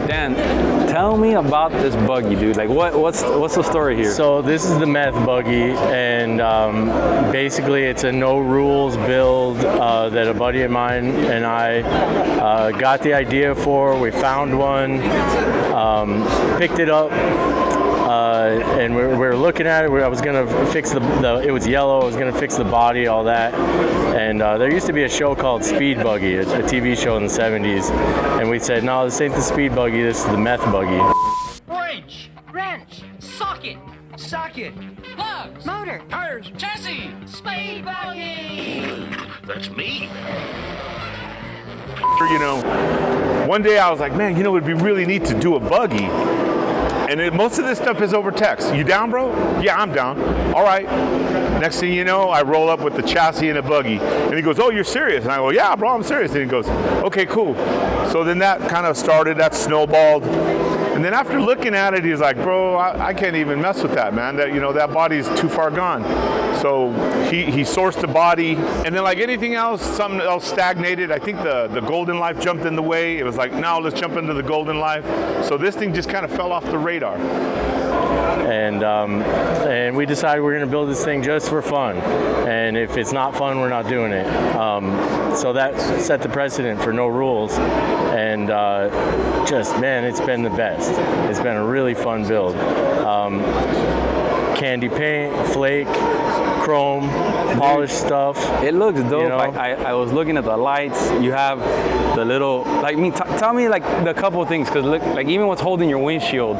Dan, tell me about this buggy, dude. Like, what's the story here? So this is the Meth Buggy, and basically it's a no rules build that a buddy of mine and I got the idea for. We found one, picked it up. And we were looking at it. I was gonna fix it was yellow. I was gonna fix the body, all that. And there used to be a show called Speed Buggy, a TV show in the 70s. And we said, no, this ain't the Speed Buggy. This is the Meth Buggy. Wrench, socket, plugs, motor, tires, chassis, Speed Buggy. That's me. You know, one day I was like, man, you know, it'd be really neat to do a buggy. And most of this stuff is over text. You down, bro? Yeah, I'm down. All right. Next thing you know, I roll up with the chassis and a buggy. And he goes, oh, you're serious? And I go, yeah, bro, I'm serious. And he goes, okay, cool. So then that kind of started, that snowballed. And then after looking at it, he's like, bro, I can't even mess with that, man. That, you know, that body's too far gone. So he sourced the body. And then like anything else, something else stagnated. I think the Golden Life jumped in the way. It was like, now let's jump into the Golden Life. So this thing just kind of fell off the radar. And we decided we're going to build this thing just for fun. And if it's not fun, we're not doing it. So that set the precedent for no rules. And just, man, it's been the best. It's been a really fun build. Candy paint, flake, chrome, polished stuff. It looks dope. You know? I was looking at the lights. You have the little, like, tell me like the couple of things, because look, like even what's holding your windshield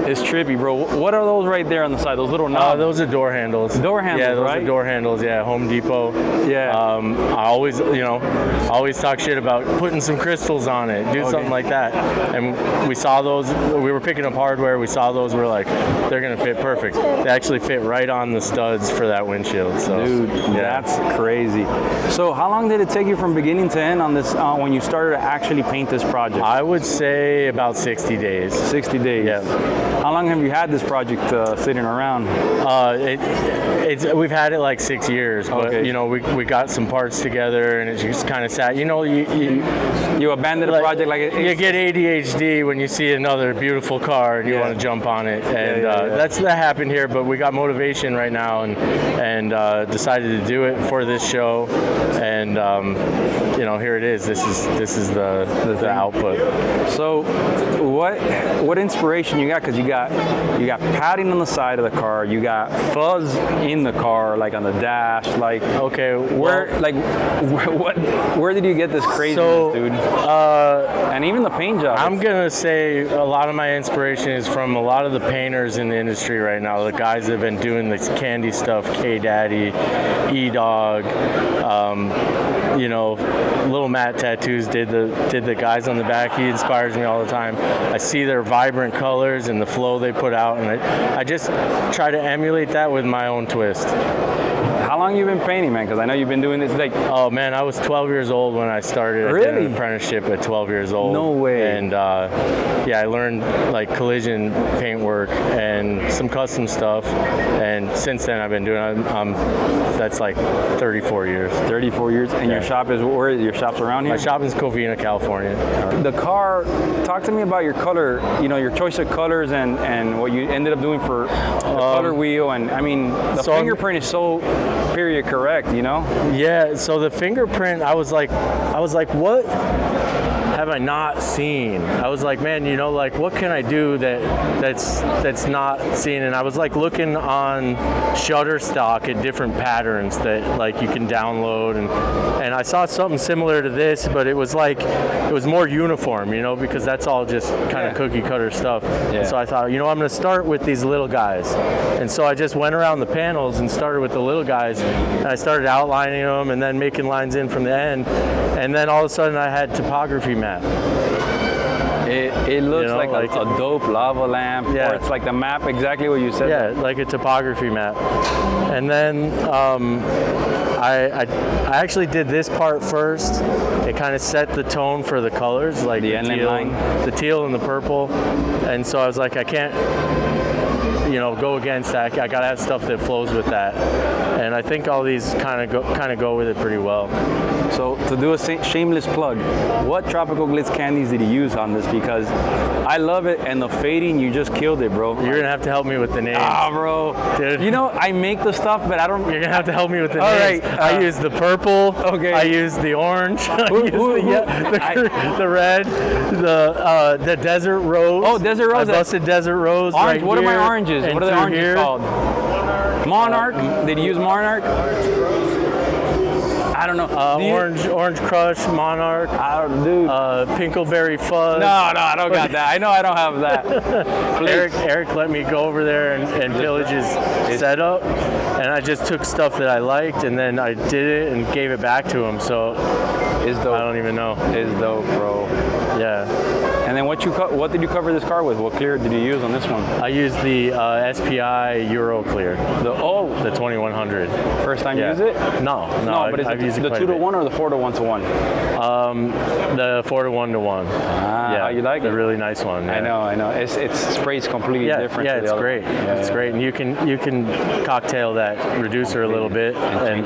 is trippy, bro. What are those right there on the side? Those little knobs? Those are door handles. Door handles, yeah, those right? are door handles. Yeah, Home Depot. Yeah. I always talk shit about putting some crystals on it, do something like that. And we saw those. We were picking up hardware. We saw those. We're like, they're gonna fit perfect. They actually fit right on the studs for that windshield. So, dude, yeah. That's crazy. So, how long did it take you from beginning to end on this when you started to actually paint this project? I would say about 60 days. 60 days. Yeah. How long have you had this project sitting around? We've had it like 6 years, but you know, we got some parts together, and it just kind of sat. You know, you abandoned the project like you get ADHD when you see another beautiful car and you want to jump on it, and that happened here. But we got motivation right now, and decided to do it for this show, and you know, here it is. This is the output. So, what inspiration you got? Because you got padding on the side of the car, you got fuzz in the car, like on the dash. Like, okay, where did you get this craziness, dude? And even the paint job. I'm gonna say a lot of my inspiration is from a lot of the painters in the industry right now. The guys that have been doing this candy stuff, K-Daddy, E-Dog, you know, Little Matt Tattoos did the guys on the back. He inspires me all the time. I see their vibrant colors and the flow they put out, and I just try to emulate that with my own twist. How long you been painting, man? Because I know you've been doing this like... Oh, man, I was 12 years old when I started. Really? I did an apprenticeship at 12 years old. No way. And, yeah, I learned, like, collision paint work and some custom stuff. And since then, I've been doing that's like 34 years. 34 years? And your shop is... Where is your shop's around here? My shop is Covina, California. The car... Talk to me about your color, you know, your choice of colors and what you ended up doing for the color wheel. And, I mean, the fingerprint is so... period correct, you know? Yeah, so the fingerprint, I was like, what have I not seen? I was like, man, you know, like, what can I do that's not seen? And I was like looking on Shutterstock at different patterns that like you can download, and I saw something similar to this, but it was like, it was more uniform, you know, because that's all just kind of cookie cutter stuff. Yeah. So I thought, you know, I'm gonna start with these little guys. And so I just went around the panels and started with the little guys, and I started outlining them and then making lines in from the end. And then all of a sudden I had topography map. It looks, you know, like a dope lava lamp, or it's like the map, exactly what you said. Yeah, like a topography map. And then I actually did this part first. It kind of set the tone for the colors, like the teal and the purple. And so I was like, I can't go against that. I gotta have stuff that flows with that, and I think all these kind of go with it pretty well. So to do a shameless plug, what Tropical Glitz candies did you use on this? Because I love it, and the fading, you just killed it, bro. You're gonna have to help me with the names. Ah, bro. Dude. I make the stuff, but I don't. You're gonna have to help me with the all names. Right, I use the purple. Okay. I use the orange. I use the red. The desert rose. Oh, desert rose. I busted desert rose. Orange. Right what here, are my oranges? What are the oranges here. called? Monarch. Did you use Monarch? I don't know. Orange Crush, Monarch. Dude. Pinkleberry Fuzz. No, I don't got that. I know I don't have that. Eric let me go over there and pillage his setup, and I just took stuff that I liked, and then I did it and gave it back to him. So it's dope. I don't even know. It's dope, bro. Yeah. And then what did you cover this car with? What clear did you use on this one? I used the SPI Euro Clear. The 2100. First time you use it? No. But I've used it the quite 2-to-1 or the 4-to-1-to-1? The 4-to-1-to-1. How you like it? A really nice one. Yeah. I know. It sprays completely different. Yeah, it's great. It's great, and you can cocktail that reducer a little bit, and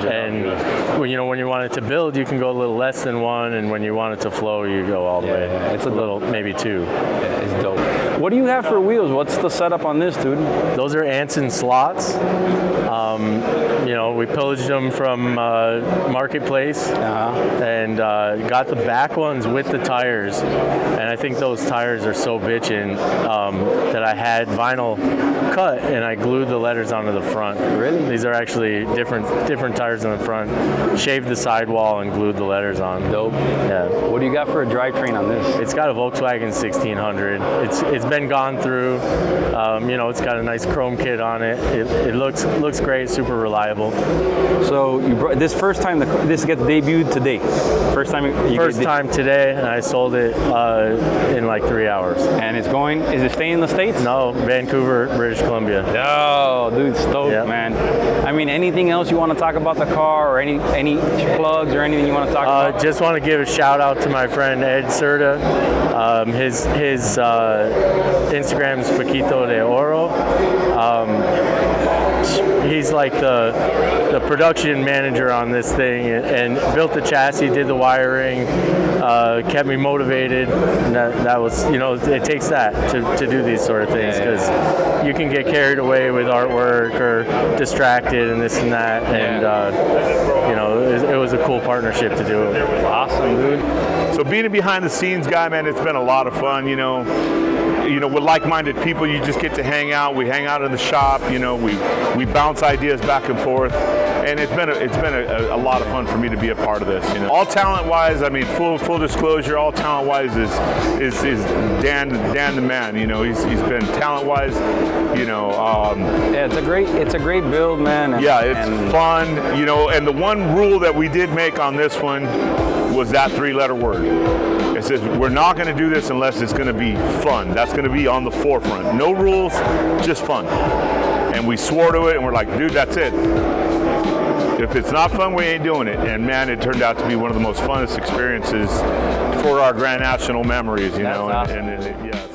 when you want it to build, you can go a little less than 1, and when you want it to flow, you go all the way. It's a little, maybe 2. Yeah, it's dope. What do you have for wheels? What's the setup on this, dude? Those are Hansen slots. We pillaged them from Marketplace, and got the back ones with the tires. And I think those tires are so bitchin' that I had vinyl cut and I glued the letters onto the front. Really? These are actually different tires on the front. Shaved the sidewall and glued the letters on. Dope. Yeah. What do you got for a drivetrain on this? It's got a Volkswagen 1600. It's been gone through. It's got a nice chrome kit on it. It looks great, super reliable. So you brought this first time this gets debuted today. First time today, and I sold it in like 3 hours. And is it staying in the States? No, Vancouver, British Columbia. Oh, dude, stoked, man. I mean, anything else you want to talk about the car, or any plugs or anything you want to talk about? Just want to give a shout out to my friend Ed Cerda. His Instagram is Paquito de Oro. He's like the production manager on this thing, and built the chassis, did the wiring, kept me motivated. And that was, it takes that to do these sort of things, because you can get carried away with artwork or distracted and this and that, and it was a cool partnership to do it. Awesome, dude. So being a behind the scenes guy, man, it's been a lot of fun. With like-minded people, you just get to hang out. We hang out in the shop. We bounce ideas back and forth, and it's been a lot of fun for me to be a part of this. All talent-wise, I mean, full disclosure, all talent-wise is Dan the man. He's been talent-wise. It's a great build, man. It's fun. And the one rule that we did make on this one was that 3-letter word. It says we're not going to do this unless it's going to be fun. That's going to be on the forefront. No rules, just fun. And we swore to it, and we're like, dude, that's it. If it's not fun, we ain't doing it. And man, it turned out to be one of the most funnest experiences for our Grand National memories, That's awesome. and